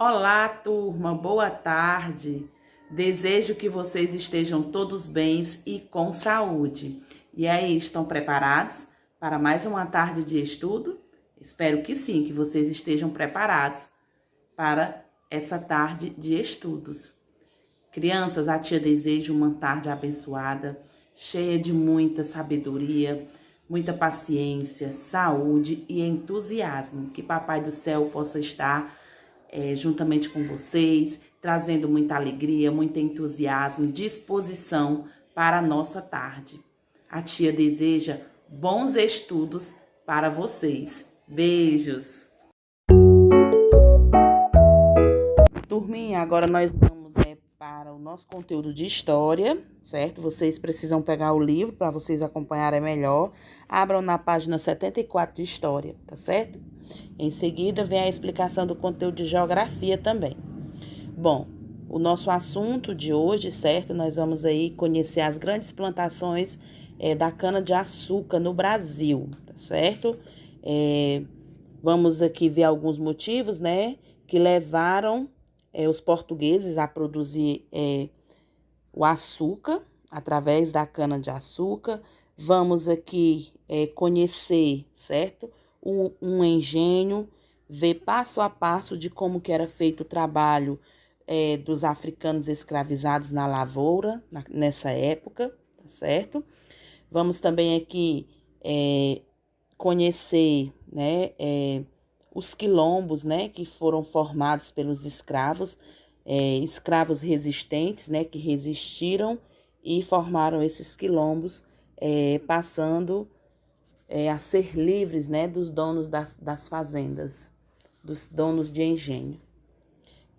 Olá, turma, boa tarde. Desejo que vocês estejam todos bens e com saúde. E aí, estão preparados para mais uma tarde de estudo? Espero que sim, que vocês estejam preparados para essa tarde de estudos. Crianças, a tia deseja uma tarde abençoada, cheia de muita sabedoria, muita paciência, saúde e entusiasmo. Que Papai do Céu possa estar juntamente com vocês, trazendo muita alegria, muito entusiasmo, disposição para a nossa tarde. A tia deseja bons estudos para vocês. Beijos! Turminha, agora nós vamos para o nosso conteúdo de história, certo? Vocês precisam pegar o livro para vocês acompanharem melhor. Abram na página 74 de história, tá certo? Em seguida, vem a explicação do conteúdo de geografia também. Bom, o nosso assunto de hoje, certo? Nós vamos aí conhecer as grandes plantações da cana-de-açúcar no Brasil, tá certo? Vamos aqui ver alguns motivos, né, que levaram os portugueses a produzir o açúcar através da cana-de-açúcar. Vamos aqui conhecer, certo? Um engenho, ver passo a passo de como que era feito o trabalho dos africanos escravizados na lavoura, nessa época, tá certo? Vamos também aqui conhecer, né, os quilombos, né, que foram formados pelos escravos escravos resistentes, né, que resistiram e formaram esses quilombos, passando a ser livres, né, dos donos das fazendas, dos donos de engenho.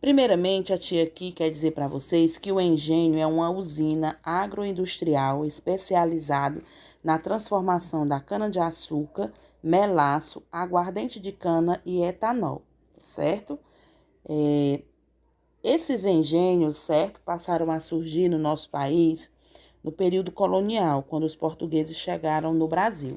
Primeiramente, a tia aqui quer dizer para vocês que o engenho é uma usina agroindustrial especializada na transformação da cana-de-açúcar, melaço, aguardente de cana e etanol, certo? Esses engenhos, certo, passaram a surgir no nosso país no período colonial, quando os portugueses chegaram no Brasil.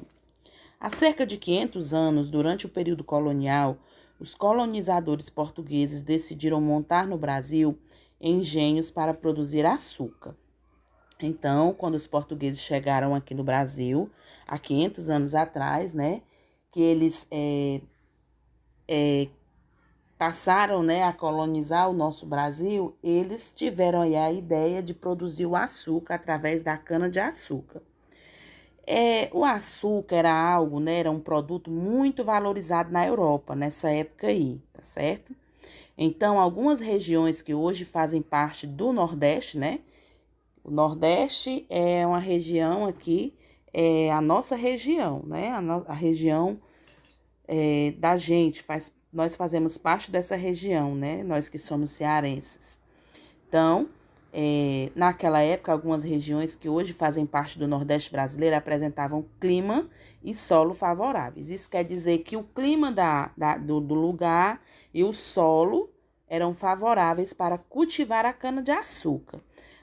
Há cerca de 500 anos, durante o período colonial, os colonizadores portugueses decidiram montar no Brasil engenhos para produzir açúcar. Então, quando os portugueses chegaram aqui no Brasil, há 500 anos atrás, né, que eles passaram, né, a colonizar o nosso Brasil, eles tiveram aí a ideia de produzir o açúcar através da cana-de-açúcar. O açúcar era algo, né, era um produto muito valorizado na Europa nessa época aí, tá certo? Então, algumas regiões que hoje fazem parte do Nordeste, né? O Nordeste é uma região aqui, é a nossa região, né? A região da gente, nós fazemos parte dessa região, né? Nós que somos cearenses. Então, naquela época, algumas regiões que hoje fazem parte do Nordeste brasileiro apresentavam clima e solo favoráveis. Isso quer dizer que o clima do lugar e o solo eram favoráveis para cultivar a cana-de-açúcar.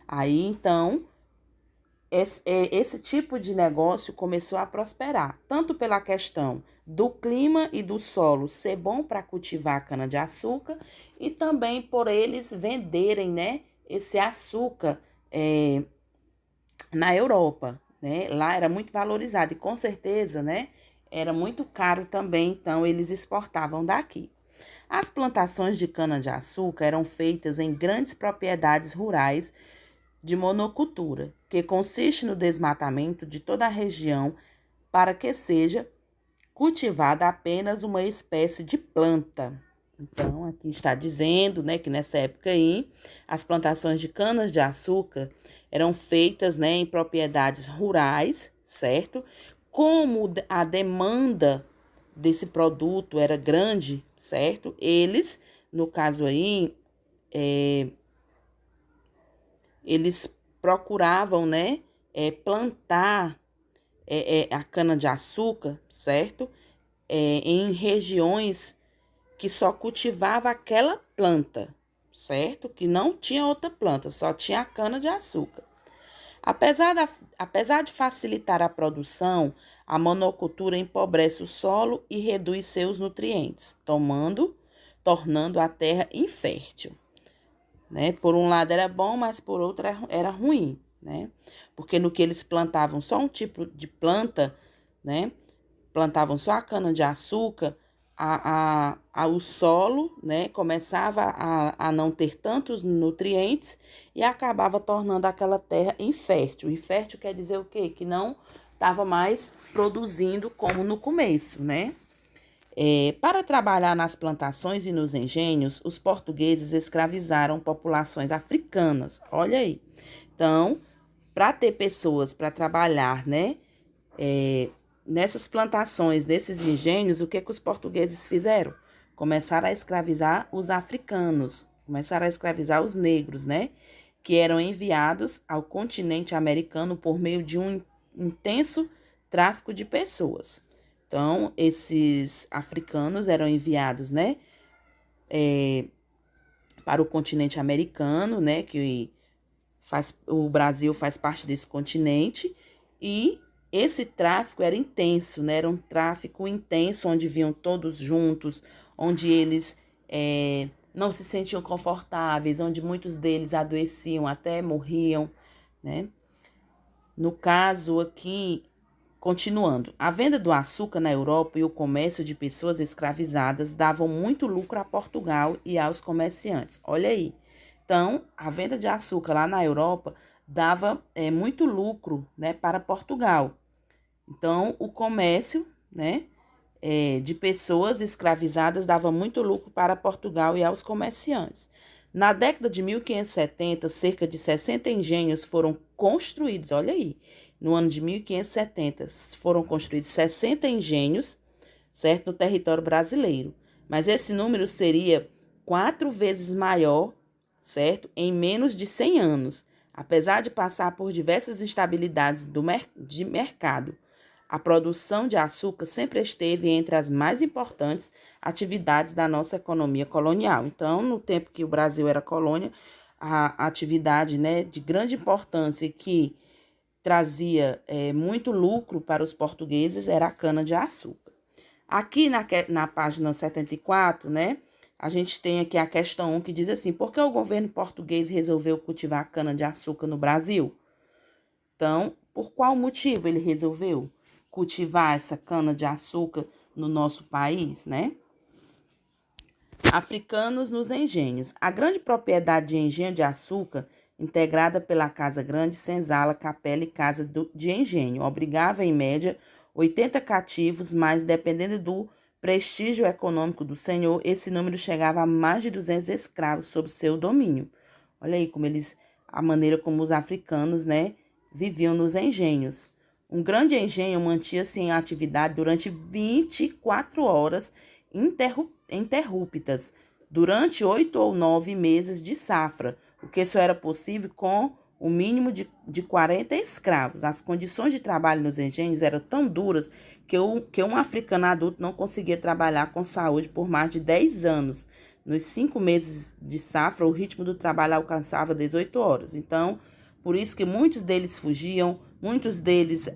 Aí, então, esse tipo de negócio começou a prosperar, tanto pela questão do clima e do solo ser bom para cultivar a cana-de-açúcar e também por eles venderem, né, esse açúcar na Europa, né? Lá era muito valorizado e com certeza, né, era muito caro também, então eles exportavam daqui. As plantações de cana-de-açúcar eram feitas em grandes propriedades rurais de monocultura, que consiste no desmatamento de toda a região para que seja cultivada apenas uma espécie de planta. Então, aqui está dizendo, né, que nessa época aí, as plantações de canas-de-açúcar eram feitas, né, em propriedades rurais, certo? Como a demanda desse produto era grande, certo? Eles, no caso aí, eles procuravam, né, plantar a cana-de-açúcar, certo? Em regiões que só cultivava aquela planta, certo? Que não tinha outra planta, só tinha a cana-de-açúcar. Apesar de facilitar a produção, a monocultura empobrece o solo e reduz seus nutrientes, tornando a terra infértil. Né? Por um lado era bom, mas por outro era ruim, né? Porque no que eles plantavam só um tipo de planta, né? Plantavam só a cana-de-açúcar, o solo, né, começava a não ter tantos nutrientes e acabava tornando aquela terra infértil. Infértil quer dizer o quê? Que não estava mais produzindo como no começo, né? Para trabalhar nas plantações e nos engenhos, os portugueses escravizaram populações africanas. Olha aí. Então, para ter pessoas para trabalhar, né, nessas plantações, nesses engenhos, o que os portugueses fizeram? Começaram a escravizar os africanos, começaram a escravizar os negros, né? Que eram enviados ao continente americano por meio de um intenso tráfico de pessoas. Então, esses africanos eram enviados, né? Para o continente americano, né? Que o Brasil faz parte desse continente e esse tráfico era intenso, né? Era um tráfico intenso, onde vinham todos juntos, onde eles não se sentiam confortáveis, onde muitos deles adoeciam, até morriam, né? No caso aqui, continuando, a venda do açúcar na Europa e o comércio de pessoas escravizadas davam muito lucro a Portugal e aos comerciantes. Olha aí. Então, a venda de açúcar lá na Europa dava muito lucro, né, para Portugal. Então, o comércio, né, de pessoas escravizadas dava muito lucro para Portugal e aos comerciantes. Na década de 1570, cerca de 60 engenhos foram construídos. Olha aí, no ano de 1570 foram construídos 60 engenhos, certo, no território brasileiro. Mas esse número seria 4 vezes maior, certo, em menos de 100 anos, apesar de passar por diversas instabilidades de mercado. A produção de açúcar sempre esteve entre as mais importantes atividades da nossa economia colonial. Então, no tempo que o Brasil era colônia, a atividade, né, de grande importância que trazia muito lucro para os portugueses era a cana-de-açúcar. Aqui na página 74, né, a gente tem aqui a questão 1 que diz assim: por que o governo português resolveu cultivar cana-de-açúcar no Brasil? Então, por qual motivo ele resolveu cultivar essa cana-de-açúcar no nosso país, né? Africanos nos engenhos. A grande propriedade de engenho de açúcar, integrada pela Casa Grande, Senzala, Capela e Casa de Engenho, obrigava, em média, 80 cativos, mas, dependendo do prestígio econômico do senhor, esse número chegava a mais de 200 escravos sob seu domínio. Olha aí a maneira como os africanos, né, viviam nos engenhos. Um grande engenho mantinha-se em atividade durante 24 horas interruptas, durante 8 ou 9 meses de safra, o que só era possível com o mínimo de 40 escravos. As condições de trabalho nos engenhos eram tão duras que um africano adulto não conseguia trabalhar com saúde por mais de 10 anos. Nos 5 meses de safra, o ritmo do trabalho alcançava 18 horas. Então, por isso que muitos deles fugiam, muitos deles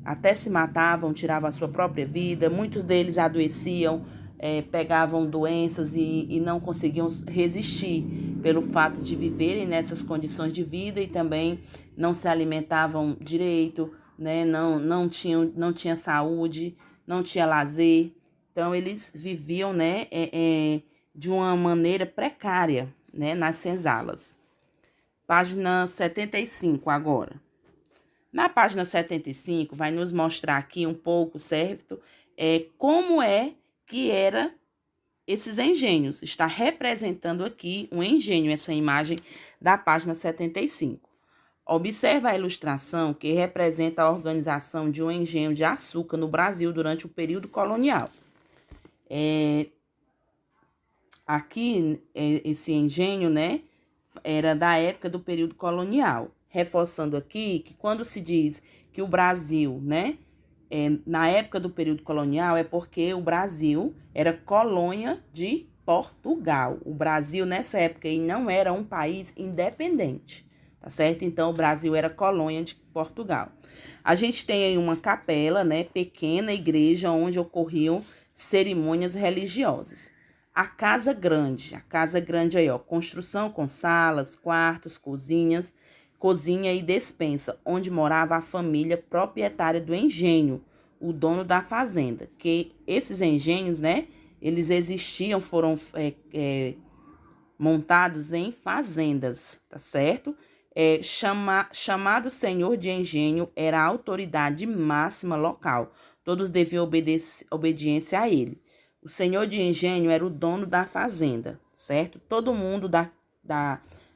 até se matavam, tiravam a sua própria vida, muitos deles adoeciam, pegavam doenças e não conseguiam resistir pelo fato de viverem nessas condições de vida e também não se alimentavam direito, né? Não tinha saúde, não tinha lazer. Então, eles viviam, né, de uma maneira precária, né, nas senzalas. Página 75 agora. Na página 75 vai nos mostrar aqui um pouco, certo? Como que era esses engenhos. Está representando aqui um engenho, essa imagem da página 75. Observa a ilustração que representa a organização de um engenho de açúcar no Brasil durante o período colonial. Aqui, esse engenho, né, era da época do período colonial. Reforçando aqui que quando se diz que o Brasil, né, na época do período colonial, é porque o Brasil era colônia de Portugal. O Brasil, nessa época, aí, não era um país independente, tá certo? Então, o Brasil era colônia de Portugal. A gente tem aí uma capela, né, pequena igreja onde ocorriam cerimônias religiosas. A Casa Grande aí, ó, construção com salas, quartos, cozinha e despensa, onde morava a família proprietária do engenho, o dono da fazenda. Que esses engenhos, né, eles existiam, foram montados em fazendas, tá certo? Chamado senhor de engenho era a autoridade máxima local. Todos deviam obediência a ele. O senhor de engenho era o dono da fazenda, certo? Todo mundo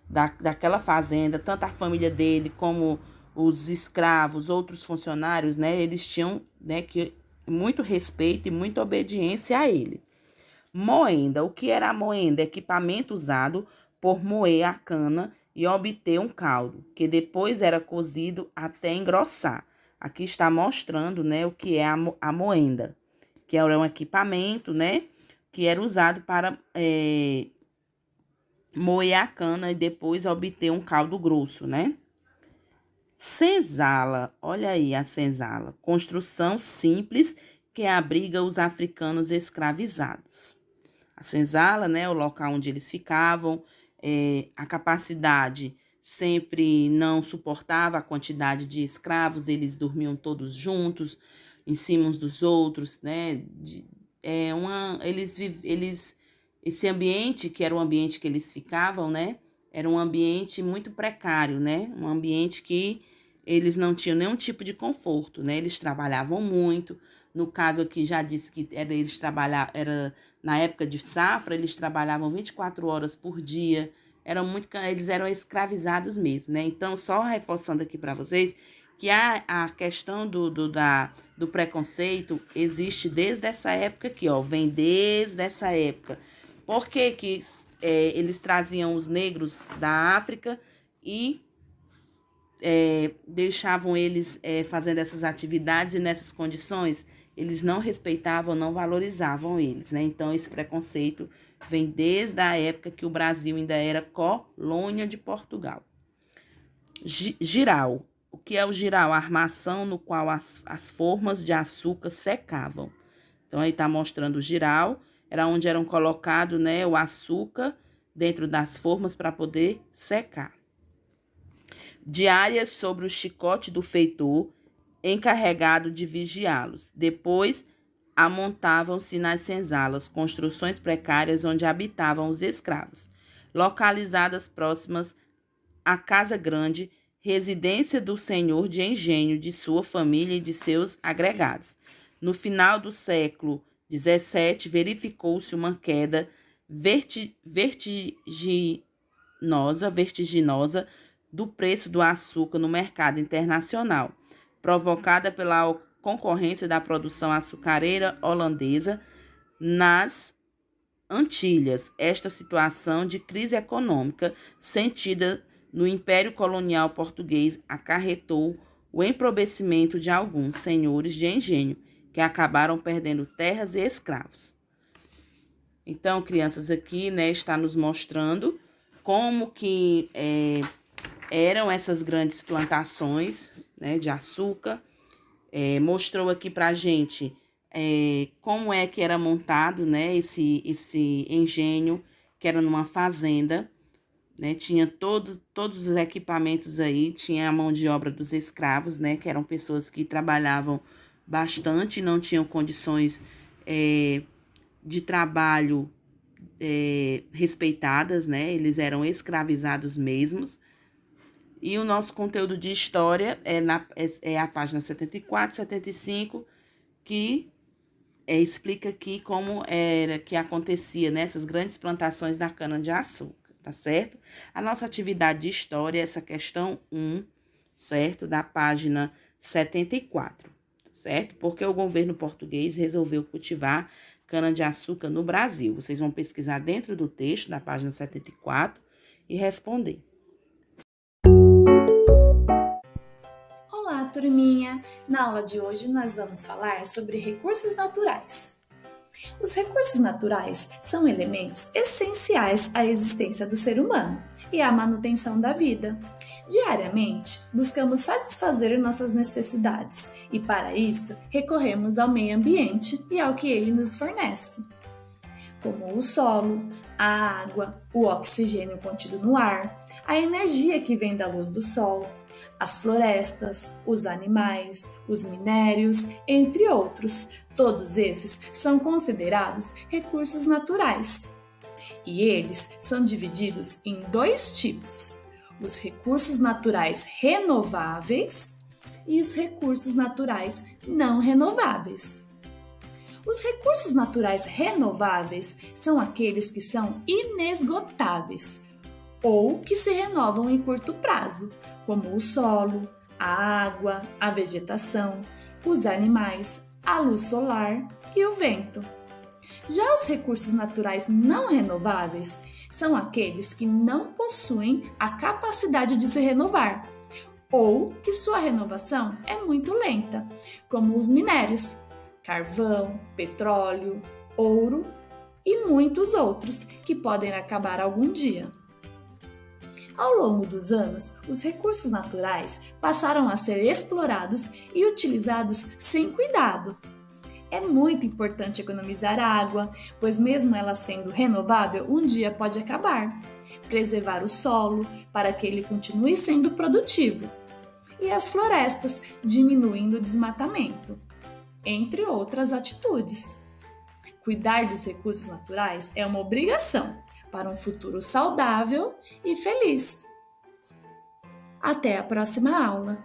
daquela fazenda, tanto a família dele como os escravos, outros funcionários, né? Eles tinham, né, muito respeito e muita obediência a ele. Moenda. O que era a moenda? Equipamento usado por moer a cana e obter um caldo, que depois era cozido até engrossar. Aqui está mostrando, né, o que é a moenda, que era um equipamento, né, que era usado para moer a cana e depois obter um caldo grosso, né? Senzala, olha aí a senzala, construção simples que abriga os africanos escravizados. A senzala, né, o local onde eles ficavam, a capacidade sempre não suportava a quantidade de escravos, eles dormiam todos juntos, em cima uns dos outros, né? Esse ambiente, que era o ambiente que eles ficavam, né? Era um ambiente muito precário, né? Um ambiente que eles não tinham nenhum tipo de conforto, né? Eles trabalhavam muito. No caso aqui já disse que eles trabalhavam, era na época de safra, eles trabalhavam 24 horas por dia, eles eram escravizados mesmo, né? Então, só reforçando aqui para vocês que a questão do preconceito existe desde essa época aqui, ó, vem desde essa época. Por que eles traziam os negros da África e deixavam eles fazendo essas atividades e nessas condições? Eles não respeitavam, não valorizavam eles, né? Então, esse preconceito vem desde a época que o Brasil ainda era colônia de Portugal. Giral. O que é o giral? A armação no qual as formas de açúcar secavam. Então, aí está mostrando o giral, era onde eram colocados, né, o açúcar dentro das formas para poder secar. Diárias sobre o chicote do feitor, encarregado de vigiá-los. Depois, amontavam-se nas senzalas, construções precárias onde habitavam os escravos, localizadas próximas à casa grande, residência do senhor de engenho, de sua família e de seus agregados. No final do século XVII, verificou-se uma queda vertiginosa do preço do açúcar no mercado internacional, provocada pela concorrência da produção açucareira holandesa nas Antilhas. Esta situação de crise econômica sentida no Império Colonial Português acarretou o empobrecimento de alguns senhores de engenho, que acabaram perdendo terras e escravos. Então, crianças, aqui, né, está nos mostrando como que eram essas grandes plantações, né, de açúcar. Mostrou aqui pra gente como é que era montado, né, esse engenho, que era numa fazenda, né, tinha todos os equipamentos aí, tinha a mão de obra dos escravos, né, que eram pessoas que trabalhavam bastante, não tinham condições de trabalho respeitadas, né, eles eram escravizados mesmos. E o nosso conteúdo de história é a página 74, 75, que explica aqui como era que acontecia nessas grandes plantações da cana-de-açúcar. Tá certo? A nossa atividade de história é essa questão 1, certo? Da página 74, tá certo? Porque o governo português resolveu cultivar cana-de-açúcar no Brasil. Vocês vão pesquisar dentro do texto da página 74 e responder. Olá, turminha! Na aula de hoje nós vamos falar sobre recursos naturais. Os recursos naturais são elementos essenciais à existência do ser humano e à manutenção da vida. Diariamente, buscamos satisfazer nossas necessidades e, para isso, recorremos ao meio ambiente e ao que ele nos fornece, como o solo, a água, o oxigênio contido no ar, a energia que vem da luz do sol, as florestas, os animais, os minérios, entre outros. Todos esses são considerados recursos naturais. E eles são divididos em dois tipos: os recursos naturais renováveis e os recursos naturais não renováveis. Os recursos naturais renováveis são aqueles que são inesgotáveis ou que se renovam em curto prazo, como o solo, a água, a vegetação, os animais, a luz solar e o vento. Já os recursos naturais não renováveis são aqueles que não possuem a capacidade de se renovar ou que sua renovação é muito lenta, como os minérios, carvão, petróleo, ouro e muitos outros que podem acabar algum dia. Ao longo dos anos, os recursos naturais passaram a ser explorados e utilizados sem cuidado. É muito importante economizar água, pois mesmo ela sendo renovável, um dia pode acabar. Preservar o solo para que ele continue sendo produtivo. E as florestas, diminuindo o desmatamento, entre outras atitudes. Cuidar dos recursos naturais é uma obrigação para um futuro saudável e feliz. Até a próxima aula!